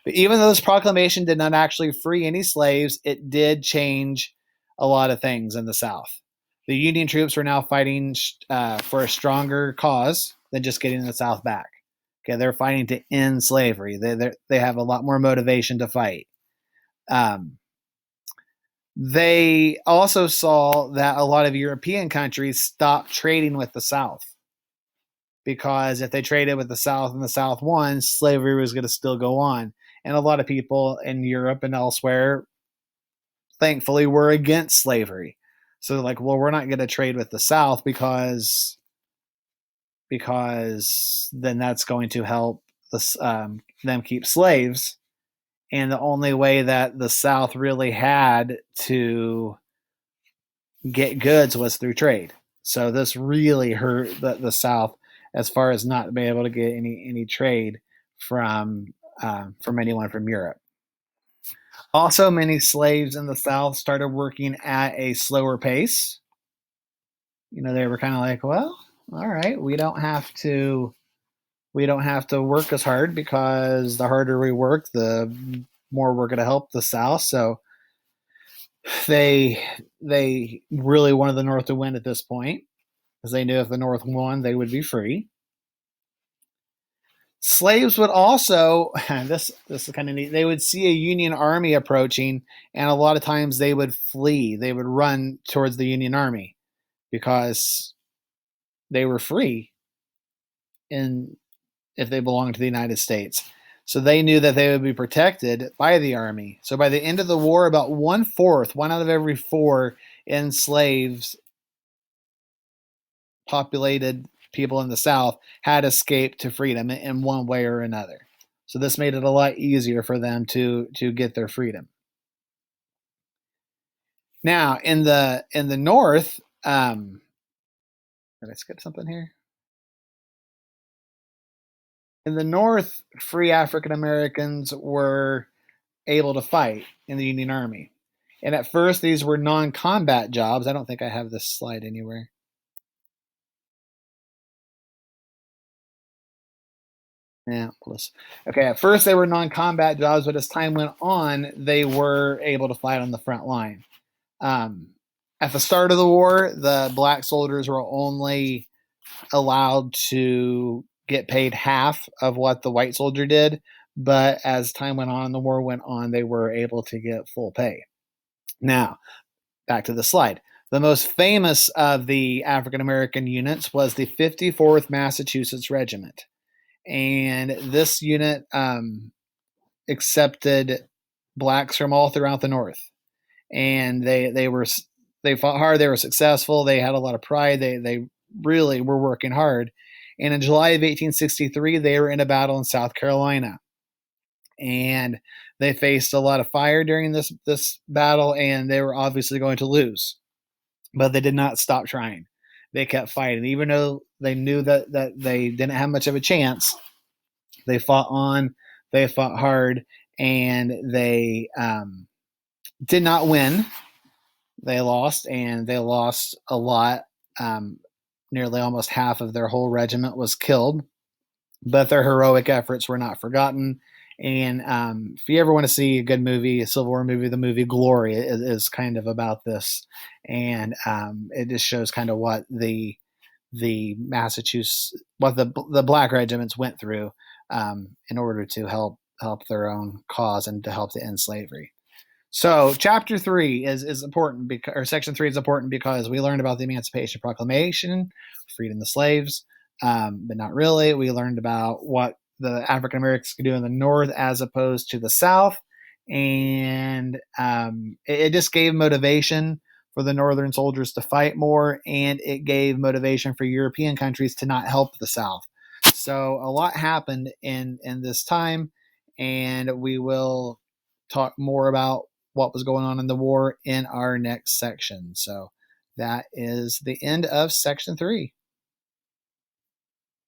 But even though this proclamation did not actually free any slaves, it did change a lot of things in the South. The Union troops were now fighting for a stronger cause than just getting the South back. Okay, they're fighting to end slavery. They have a lot more motivation to fight. They also saw that a lot of European countries stopped trading with the South, because if they traded with the South and the South won, slavery was going to still go on. And a lot of people in Europe and elsewhere, thankfully, were against slavery. So they're like, well, we're not going to trade with the South because then that's going to help them keep slaves. And the only way that the South really had to get goods was through trade. So this really hurt the South as far as not being able to get any trade from anyone from Europe. Also, many slaves in the South started working at a slower pace. They were kind of like, well, all right, we don't have to work as hard, because the harder we work, the more we're going to help the South. So they really wanted the North to win at this point, because they knew if the North won, they would be free. Slaves would also, this is kind of neat, they would see a Union army approaching, and a lot of times they would flee. They would run towards the Union army because they were free, and if they belonged to the United States. So they knew that they would be protected by the army. So by the end of the war, about 1/4, one out of every 4 enslaved populated people in the South had escaped to freedom in one way or another. So this made it a lot easier for them to get their freedom. Now in the North, did I skip something here? In the North, free African Americans were able to fight in the Union Army. And at first, these were non-combat jobs. I don't think I have this slide anywhere. Yeah, close. Okay, at first they were non-combat jobs, but as time went on, they were able to fight on the front line. At the start of the war, the black soldiers were only allowed to get paid half of what the white soldier did, but as time went on, the war went on, they were able to get full pay. Now, back to the slide. The most famous of the African American units was the 54th Massachusetts Regiment. And this unit accepted blacks from all throughout the North. And they fought hard, they were successful, they had a lot of pride, they really were working hard. And in July of 1863, they were in a battle in South Carolina. And they faced a lot of fire during this battle, and they were obviously going to lose. But they did not stop trying. They kept fighting. Even though they knew that they didn't have much of a chance, they fought on, they fought hard, and they did not win. They lost, and they lost a lot. Nearly almost half of their whole regiment was killed, but their heroic efforts were not forgotten. And if you ever want to see a good movie, a Civil War movie, the movie Glory is kind of about this, and it just shows kind of what the Massachusetts, what the black regiments went through in order to help their own cause and to help to end slavery. So chapter 3 is important, or section 3 is important, because we learned about the Emancipation Proclamation, freedom the slaves, but not really. We learned about what the African Americans could do in the North as opposed to the South, and it just gave motivation for the Northern soldiers to fight more, and it gave motivation for European countries to not help the South. So a lot happened in this time, and we will talk more about what was going on in the war in our next section. So that is the end of section 3.